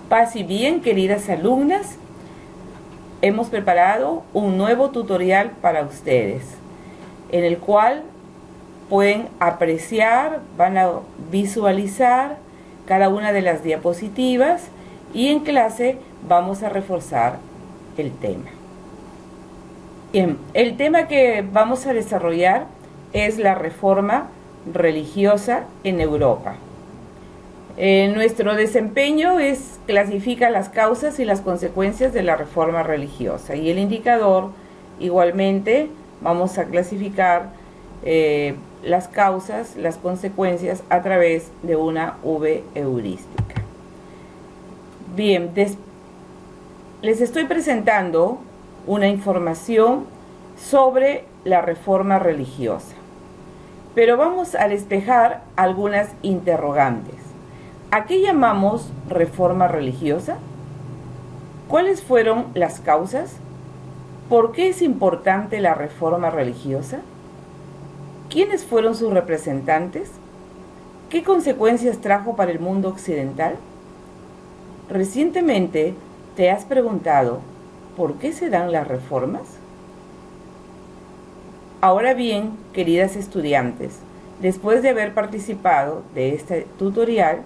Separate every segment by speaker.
Speaker 1: Paz y bien, queridas alumnas, hemos preparado un nuevo tutorial para ustedes, en el cual pueden apreciar, van a visualizar cada una de las diapositivas y en clase vamos a reforzar el tema. Bien, el tema que vamos a desarrollar es la reforma religiosa en Europa. Nuestro desempeño clasifica las causas y las consecuencias de la reforma religiosa, y el indicador igualmente vamos a clasificar las causas, las consecuencias a través de una V heurística. Bien, les estoy presentando una información sobre la reforma religiosa, pero vamos a despejar algunas interrogantes. ¿A qué llamamos reforma religiosa? ¿Cuáles fueron las causas? ¿Por qué es importante la reforma religiosa? ¿Quiénes fueron sus representantes? ¿Qué consecuencias trajo para el mundo occidental? Recientemente, ¿te has preguntado por qué se dan las reformas? Ahora bien, queridas estudiantes, después de haber participado de este tutorial,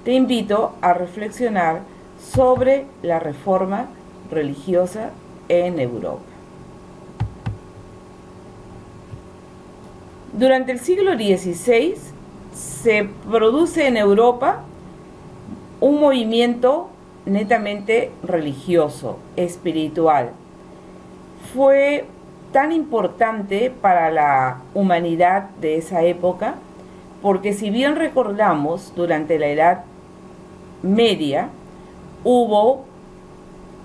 Speaker 1: te invito a reflexionar sobre la reforma religiosa en Europa. Durante el siglo XVI se produce en Europa un movimiento netamente religioso, espiritual. Fue tan importante para la humanidad de esa época porque, si bien recordamos, durante la Edad Media hubo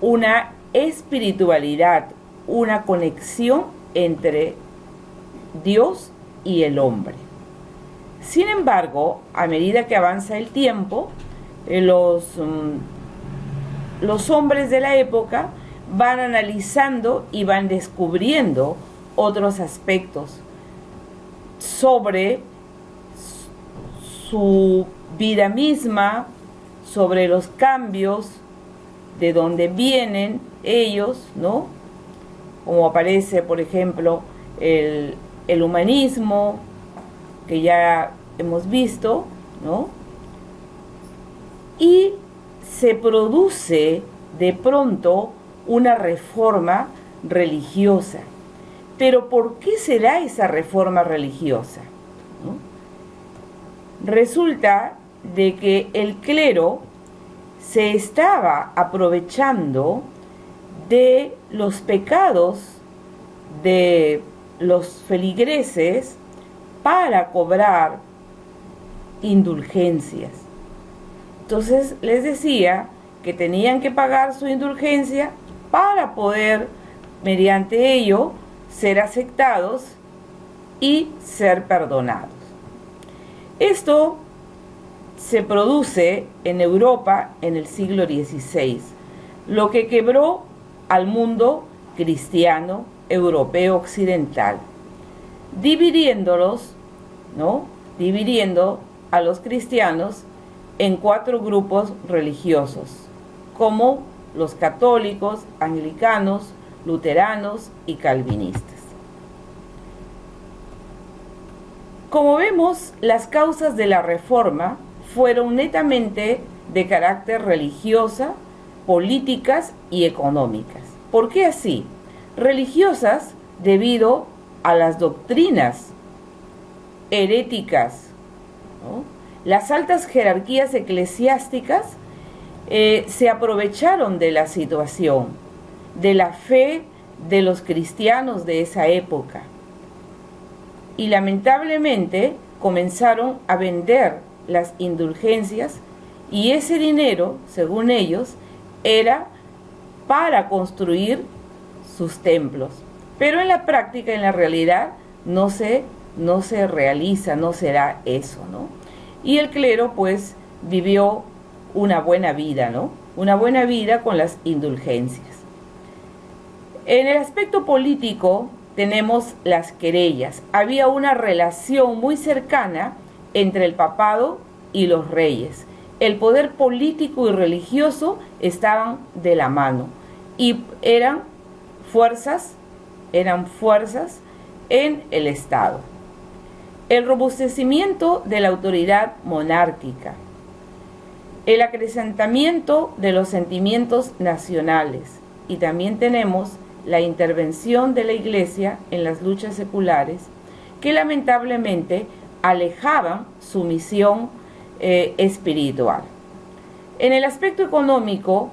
Speaker 1: una espiritualidad, una conexión entre Dios y el hombre. Sin embargo, a medida que avanza el tiempo, los hombres de la época van analizando y van descubriendo otros aspectos sobre su vida misma, sobre los cambios, de dónde vienen ellos, ¿no? Como aparece, por ejemplo, el humanismo, que ya hemos visto, ¿no? Y se produce de pronto una reforma religiosa. Pero ¿por qué se da esa reforma religiosa? ¿No? Resulta de que el clero se estaba aprovechando de los pecados de los feligreses para cobrar indulgencias. Entonces les decía que tenían que pagar su indulgencia para poder, mediante ello, ser aceptados y ser perdonados. Esto se produce en Europa en el siglo XVI, lo que quebró al mundo cristiano europeo occidental, dividiéndolos, ¿no? Dividiendo a los cristianos en 4 grupos religiosos, como los católicos, anglicanos, luteranos y calvinistas. Como vemos, las causas de la reforma fueron netamente de carácter religiosa, políticas y económicas. ¿Por qué así? Religiosas debido a las doctrinas heréticas, ¿no? Las altas jerarquías eclesiásticas se aprovecharon de la situación, de la fe de los cristianos de esa época, y lamentablemente comenzaron a vender las indulgencias, y ese dinero, según ellos, era para construir sus templos. Pero en la práctica, en la realidad, no se realiza, no se da eso, ¿no? Y el clero pues vivió una buena vida, ¿no? Una buena vida con las indulgencias. En el aspecto político tenemos las querellas. Había una relación muy cercana entre el papado y los reyes, el poder político y religioso estaban de la mano y eran fuerzas en el Estado. El robustecimiento de la autoridad monárquica, el acrecentamiento de los sentimientos nacionales, y también tenemos la intervención de la Iglesia en las luchas seculares, que lamentablemente alejaban su misión espiritual. En el aspecto económico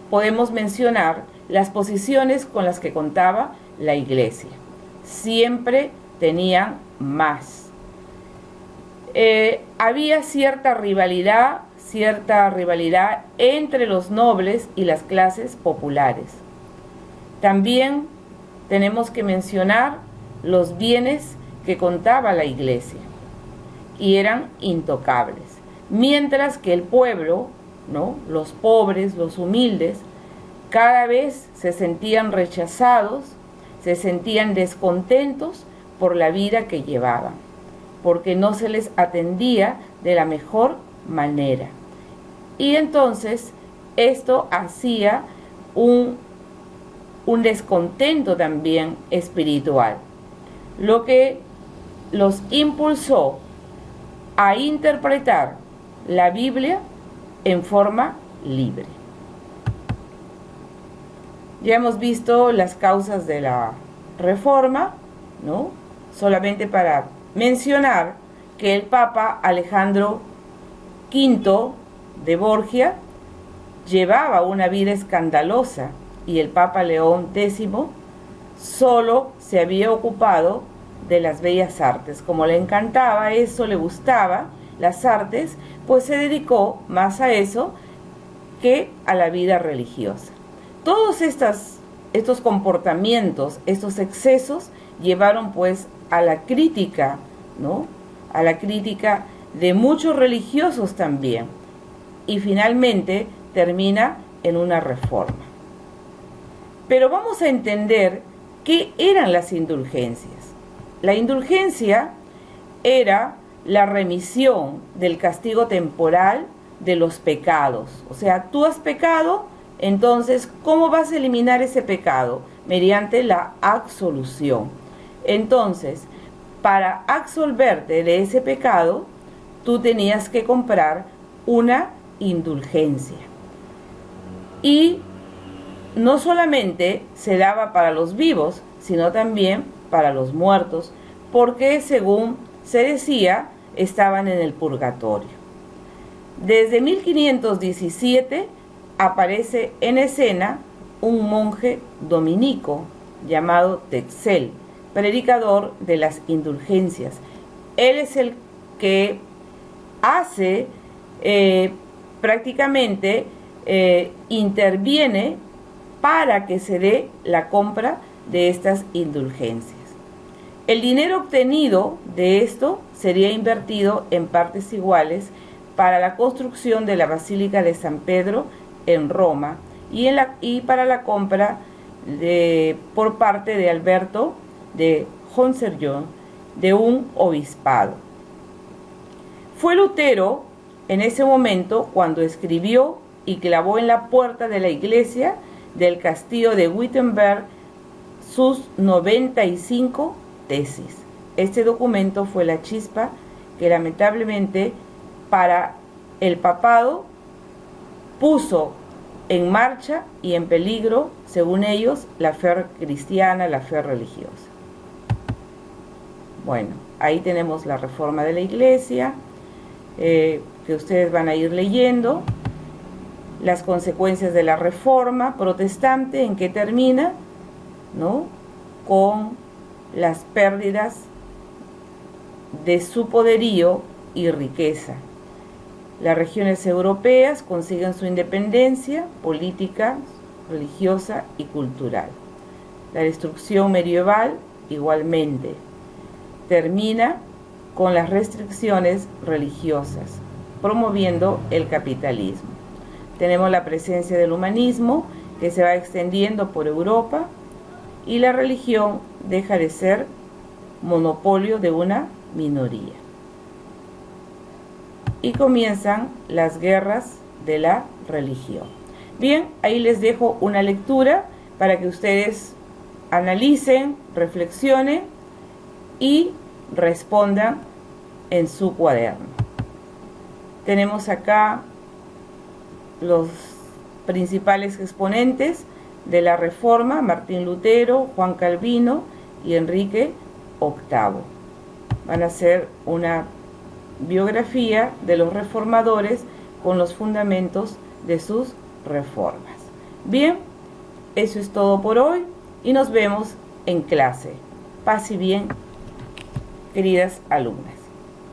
Speaker 1: podemos mencionar las posiciones con las que contaba la Iglesia. Siempre tenían más. Había cierta rivalidad entre los nobles y las clases populares. También tenemos que mencionar los bienes que contaba la Iglesia y eran intocables, mientras que el pueblo, ¿no?, los pobres, los humildes, cada vez se sentían rechazados, se sentían descontentos por la vida que llevaban, porque no se les atendía de la mejor manera. Y entonces esto hacía un descontento también espiritual, lo que los impulsó a interpretar la Biblia en forma libre. Ya hemos visto las causas de la Reforma, ¿no? Solamente para mencionar que el Papa Alejandro V de Borgia llevaba una vida escandalosa y el Papa León X solo se había ocupado de las bellas artes. Como le encantaba eso, le gustaba las artes, pues se dedicó más a eso que a la vida religiosa. Todos estos comportamientos, estos excesos, llevaron pues a la crítica, ¿no?, a la crítica de muchos religiosos también, y finalmente termina en una reforma. Pero vamos a entender qué eran las indulgencias. La indulgencia era la remisión del castigo temporal de los pecados. O sea, tú has pecado, entonces, ¿cómo vas a eliminar ese pecado? Mediante la absolución. Entonces, para absolverte de ese pecado, tú tenías que comprar una indulgencia. Y no solamente se daba para los vivos, sino también para los muertos, porque según se decía, estaban en el purgatorio. Desde 1517 aparece en escena un monje dominico llamado Texel, predicador de las indulgencias. Él es el que hace prácticamente interviene para que se dé la compra de estas indulgencias. El dinero obtenido de esto sería invertido en partes iguales para la construcción de la Basílica de San Pedro en Roma y para la compra por parte de Alberto de Hohenzollern de un obispado. Fue Lutero en ese momento cuando escribió y clavó en la puerta de la iglesia del castillo de Wittenberg sus 95 tesis. Este documento fue la chispa que lamentablemente para el papado puso en marcha y en peligro, según ellos, la fe cristiana, la fe religiosa. Bueno, ahí tenemos la reforma de la iglesia, que ustedes van a ir leyendo. Las consecuencias de la reforma protestante, ¿en qué termina? ¿No? Con las pérdidas de su poderío y riqueza. Las regiones europeas consiguen su independencia política, religiosa y cultural. La destrucción medieval igualmente termina con las restricciones religiosas, promoviendo el capitalismo. Tenemos la presencia del humanismo que se va extendiendo por Europa y la religión deja de ser monopolio de una minoría. y comienzan las guerras de la religión. Bien, ahí les dejo una lectura para que ustedes analicen, reflexionen y respondan en su cuaderno. Tenemos acá los principales exponentes de la Reforma: Martín Lutero, Juan Calvino y Enrique VIII. Van a hacer una biografía de los reformadores con los fundamentos de sus reformas. Bien, eso es todo por hoy y nos vemos en clase. Paz y bien, queridas alumnas.